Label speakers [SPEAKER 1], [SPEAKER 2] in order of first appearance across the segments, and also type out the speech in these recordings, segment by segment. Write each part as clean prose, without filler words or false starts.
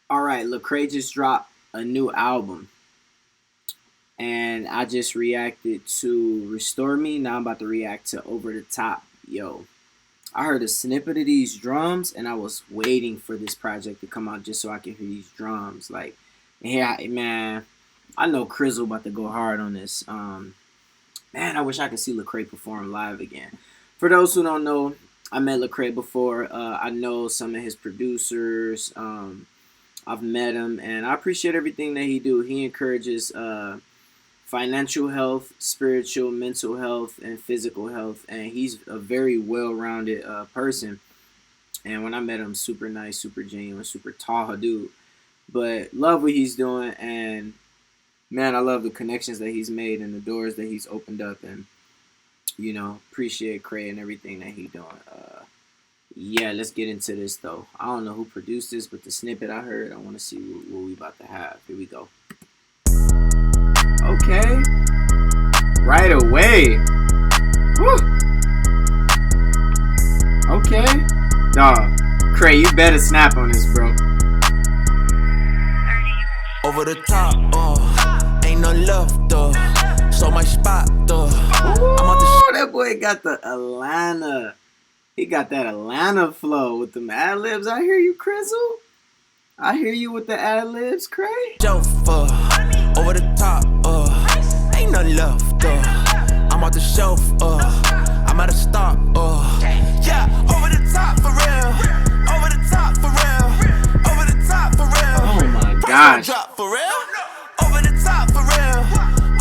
[SPEAKER 1] All right, Lecrae just dropped a new album, and I just reacted to Restore Me. Now I'm about to react to Over the Top. Yo, I heard a snippet of these drums, and I was waiting for this project to come out just so I could hear these drums. Like, yeah, man, I know Crizzle about to go hard on this. Man, I wish I could see Lecrae perform live again. For those who don't know, I met Lecrae before. I know some of his producers. I've met him, and I appreciate everything that he do. He encourages financial health, spiritual, mental health, and physical health, and he's a very well-rounded person. And when I met him, super nice, super genuine, super tall dude. But love what he's doing, and man, I love the connections that he's made and the doors that he's opened up, and appreciate Cray and everything that he's doing. Yeah, let's get into this though. I don't know who produced this, but the snippet I heard, I want to see what we about to have. Here we go. Okay, right away. Woo. Okay, dog. Cray, you better snap on this, bro.
[SPEAKER 2] Over the top, ain't no love though. So my spot though.
[SPEAKER 1] Ooh, that boy got the Atlanta. He got that Atlanta flow with them ad libs. I hear you, Crizzle. I hear you with the ad libs, Cray.
[SPEAKER 2] Chauffeur, over the top, ain't no love though. I'm out the shelf, I'm at a stop, yeah, over the top for real. Over the top for real. Over the top for real.
[SPEAKER 1] Oh my gosh.
[SPEAKER 2] Drop for real. Over the top for real.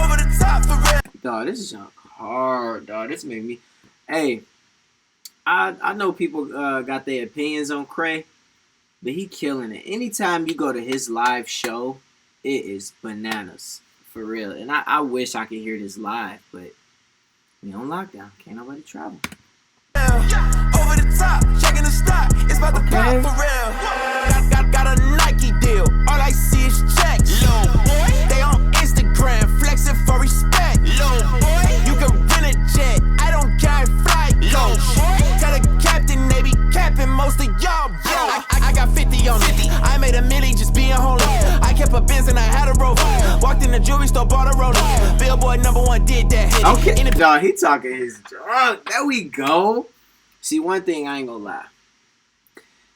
[SPEAKER 2] Over the top for real.
[SPEAKER 1] Dog, this is junk hard, dog. This made me. Hey, I know people got their opinions on Cray, but he killing it. Anytime you go to his live show, it is bananas. For real. And I wish I could hear this live, but we on lockdown. Can't nobody travel.
[SPEAKER 2] Over the top, checking the stock. It's about to pop for real. Got a Nike deal. All I see is checks. Little boy, they on Instagram flexing for respect. Little boy, you can rent a jet. I don't carry flight. Little boy, tell the captain they be capping most of y'all, bro. I got 50 on me. I made a milli just being holy. I kept a Benz and I had a rover. Walked in the jewelry store, bought a roller. Billboard #1 did that.
[SPEAKER 1] Okay, dog, he talking his drunk. There we go. See, one thing I ain't gonna lie.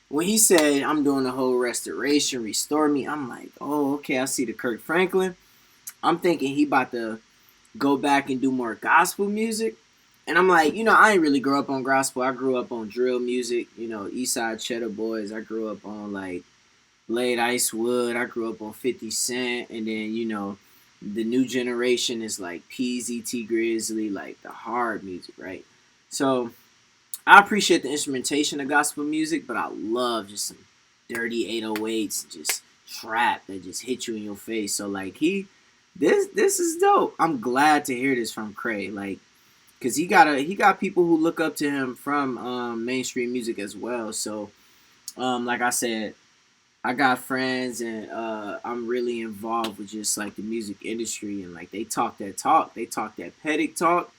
[SPEAKER 1] When he said, I'm doing the whole restoration, restore me, I'm like, oh, okay, I see the Kirk Franklin. I'm thinking he about to go back and do more gospel music. And I'm like, I ain't really grow up on gospel. I grew up on drill music, Eastside Cheddar Boys. I grew up on, like, Blade Icewood. I grew up on 50 Cent. And then, the new generation is, like, PZT Grizzly, like, the hard music, right? So I appreciate the instrumentation of gospel music, but I love just some dirty 808s, just trap that just hit you in your face. So like this is dope. I'm glad to hear this from Cray, like, cause he got people who look up to him from mainstream music as well. So like I said, I got friends and I'm really involved with just like the music industry, and like they talk that petty talk.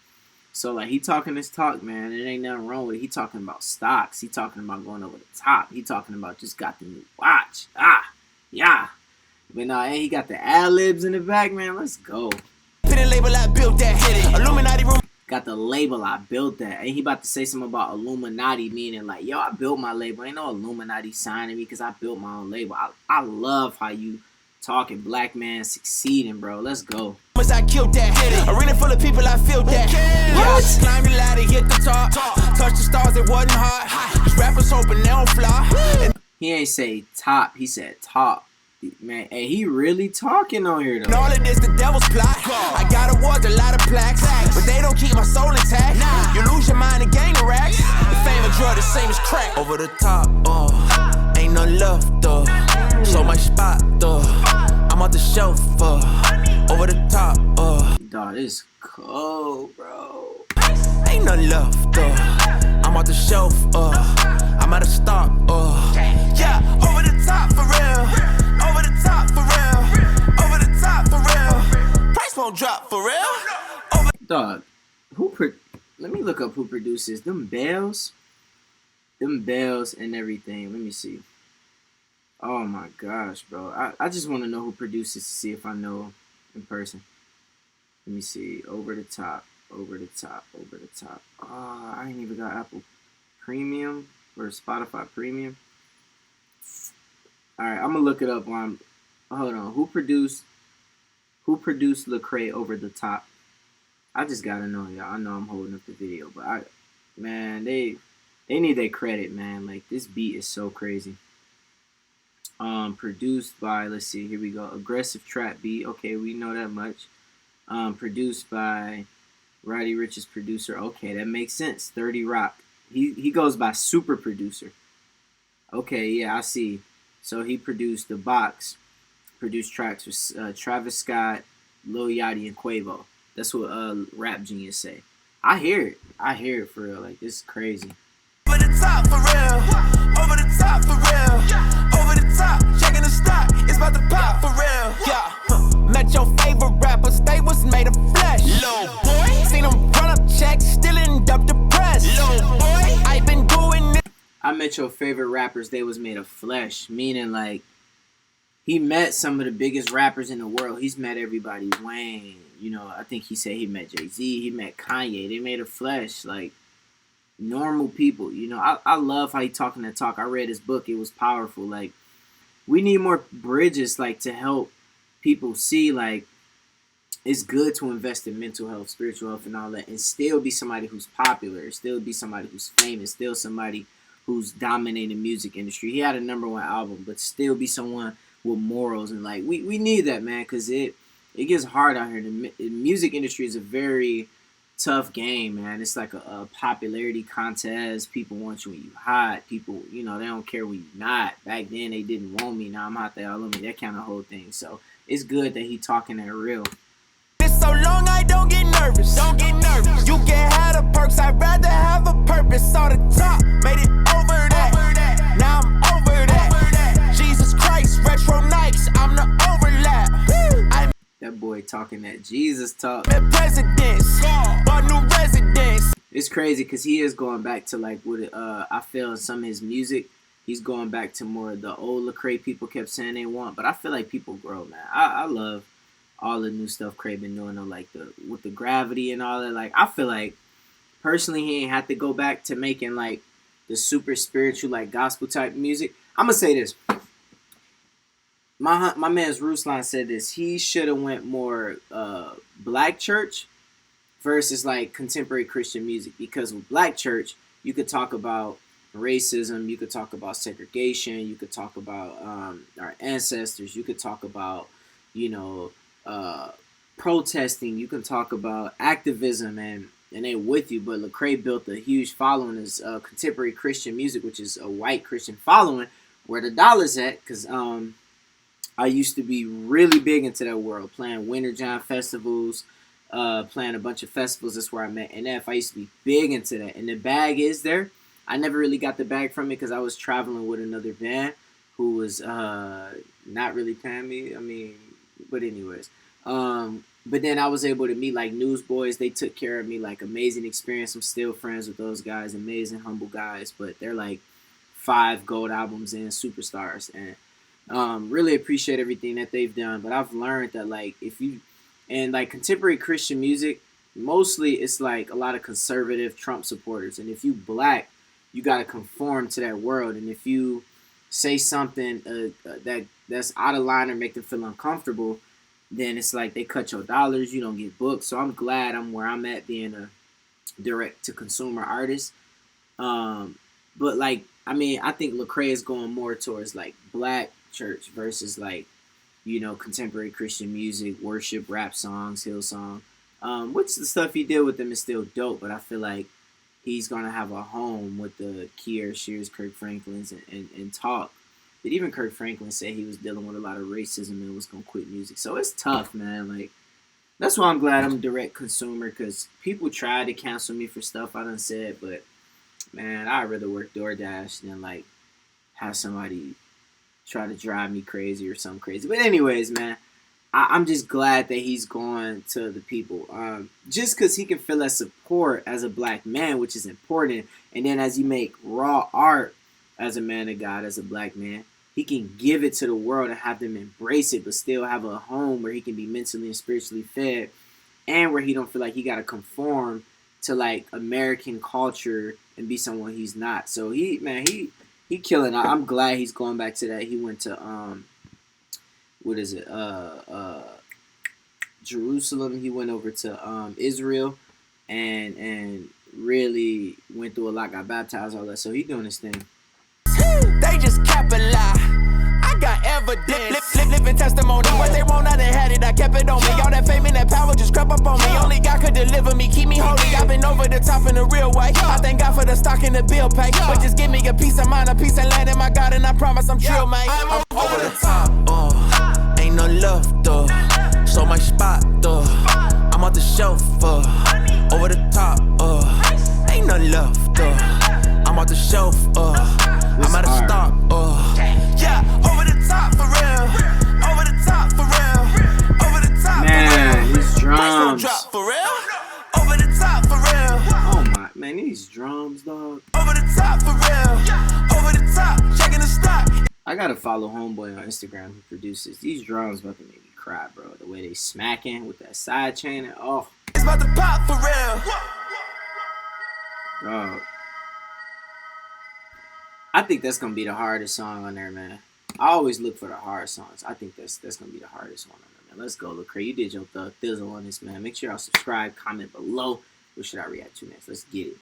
[SPEAKER 1] So, like, he talking this talk, man. It ain't nothing wrong with it. He talking about stocks. He talking about going over the top. He talking about just got the new watch. Yeah. But, and he got the ad-libs in the back, man. Let's go.
[SPEAKER 2] Label, I built that. Illuminati room.
[SPEAKER 1] Got the label, I built that. And he about to say something about Illuminati, meaning, like, yo, I built my label. Ain't no Illuminati signing me because I built my own label. I love how you talking black man succeeding, bro. Let's go.
[SPEAKER 2] I killed that. Arena full of people, I feel that. What? Climb the ladder, hit the top. Touch the stars, it wasn't hot. These rappers hoping they don't fly.
[SPEAKER 1] He ain't say top, he said top. Man, hey, he really talking on here though.
[SPEAKER 2] And all of this, the devil's plot. I got awards, a lot of plaques, but they don't keep my soul intact. You lose your mind and gain the racks. The fame of drug, the same as crack. Over the top, ain't no love though. So my spot though. I'm out the shelf, over the top,
[SPEAKER 1] Dog, this cold, bro.
[SPEAKER 2] Ain't no love though. I'm out the shelf, I'm at a stop, yeah, over the top for real. Over the top for real. Over the top for real. Price won't drop for real.
[SPEAKER 1] Dog, let me look up who produces them bells and everything. Let me see. Oh my gosh, bro. I just want to know who produces to see if I know in person. Let me see. Over the top. Over the top. Over the top. I ain't even got Apple Premium or Spotify Premium. All right, I'm gonna look it up while I'm. Hold on. Who produced Lecrae Over the Top? I just gotta know, y'all. I know I'm holding up the video, but man, they need their credit, man. Like this beat is so crazy. Produced by, let's see, here we go. Aggressive trap beat. Okay, we know that much. Produced by Roddy Ricch's producer. Okay, that makes sense. 30 Rock. He goes by super producer. Okay, yeah, I see. So he produced The Box. Produced tracks with Travis Scott, Lil Yachty, and Quavo. That's what Rap Genius say. I hear it. I hear it for real. Like this is crazy.
[SPEAKER 2] Over the top for real. Over the top for real. Over the top, checking the stock. It's about to pop for real. Yeah. Met your favorite rappers, they was made of flesh. Low boy. Seen them run up checks, still end up depressed. Low boy. I been doing it.
[SPEAKER 1] I met your favorite rappers, they was made of flesh. Meaning like he met some of the biggest rappers in the world. He's met everybody. Wayne, I think he said he met Jay-Z, he met Kanye. They made of flesh. Like normal people. I love how he talking that talk. I read his book. It was powerful. Like we need more bridges like to help people see like it's good to invest in mental health, spiritual health, and all that, and still be somebody who's popular, still be somebody who's famous, still somebody who's dominating the music industry. He had a #1 album, but still be someone with morals. And like we need that, man, because it gets hard out here. The music industry is a very tough game, man. It's like a popularity contest. People want you when you hot. People, they don't care when you not. Back then they didn't want me. Now I'm hot. They all love me. That kind of whole thing. So it's good that he talking that real.
[SPEAKER 2] It's so long I don't get nervous. Don't get nervous. You can have the perks. I'd rather have a purpose. On the top, made it over that. Now I'm over that. Jesus Christ, retro Nikes. I'm the overlap.
[SPEAKER 1] That boy talking that Jesus talk.
[SPEAKER 2] Presidents, bought new residence.
[SPEAKER 1] It's crazy because he is going back to like what I feel in some of his music. He's going back to more of the old Lecrae people kept saying they want. But I feel like people grow, man. I love all the new stuff Crae been doing, though, like with the gravity and all that. Like I feel like personally he ain't had to go back to making like the super spiritual like gospel type music. I'm gonna say this. My man's Ruslan said this. He should have went more black church versus like contemporary Christian music, because with black church you could talk about racism, you could talk about segregation, you could talk about our ancestors, you could talk about protesting, you can talk about activism, and they with you. But Lecrae built a huge following as contemporary Christian music, which is a white Christian following, where the dollar's at. Because I used to be really big into that world, playing Winter Jam festivals, playing a bunch of festivals. That's where I met NF. I used to be big into that, and the bag is there. I never really got the bag from it because I was traveling with another band who was not really paying me. I mean, but anyways. But then I was able to meet like Newsboys. They took care of me, like amazing experience. I'm still friends with those guys, amazing, humble guys. But they're like 5 gold albums in, superstars, and really appreciate everything that they've done. But I've learned that like and like contemporary Christian music, mostly it's like a lot of conservative Trump supporters. And if you black, you got to conform to that world. And if you say something that's out of line or make them feel uncomfortable, then it's like they cut your dollars, you don't get booked. So I'm glad I'm where I'm at, being a direct-to-consumer artist. But like, I mean, I think Lecrae is going more towards like black church versus like, contemporary Christian music, worship, rap songs, Hillsong. Which the stuff he did with them is still dope, but I feel like he's gonna have a home with the Kier Shears, Kirk Franklin's, and talk. But even Kirk Franklin said he was dealing with a lot of racism and was gonna quit music. So it's tough, man. Like that's why I'm glad I'm a direct consumer, because people try to cancel me for stuff I done said, but man, I'd rather work DoorDash than like have somebody try to drive me crazy or something crazy. But anyways, man, I'm just glad that he's going to the people. Just because he can feel that support as a black man, which is important. And then as you make raw art as a man of God, as a black man, he can give it to the world and have them embrace it, but still have a home where he can be mentally and spiritually fed, and where he don't feel like he gotta conform to like American culture and be someone he's not. So he killing. I'm glad he's going back to that. He went to what is it? Jerusalem. He went over to Israel and really went through a lot, got baptized, all that. So he doing his thing.
[SPEAKER 2] They just cap a lie. I got evidence. Living testimony. What they want, I done had it. I kept it on me. All that fame and that power just crept up on me. Only God could deliver me, keep me holy. I've been over the top in a real way. I thank God for the stock and the bill pay. But just give me a piece of mind, a piece of land in my God, and I promise I'm trill, man. I'm over the top. Ain't no love, though. So much spot, though. I'm off the shelf, over the top, ain't no love, though. I'm off the shelf, I'm at a stop, yeah, over the top for real, over the top for real, over the top.
[SPEAKER 1] Man, these drums.
[SPEAKER 2] Drop for real, over the top for real.
[SPEAKER 1] Oh my man, these drums, dog.
[SPEAKER 2] Over the top for real, over the top, checking the stock.
[SPEAKER 1] I gotta follow Homeboy on Instagram who produces these drums. About to make me cry, bro. The way they smacking with that side chain, and
[SPEAKER 2] it's about to pop for real.
[SPEAKER 1] Dog. I think that's gonna be the hardest song on there, man. I always look for the hard songs. I think that's gonna be the hardest one on there, man. Let's go, Lecrae. You did your thizzle on this, man. Make sure y'all subscribe, comment below. What should I react to next? Let's get it.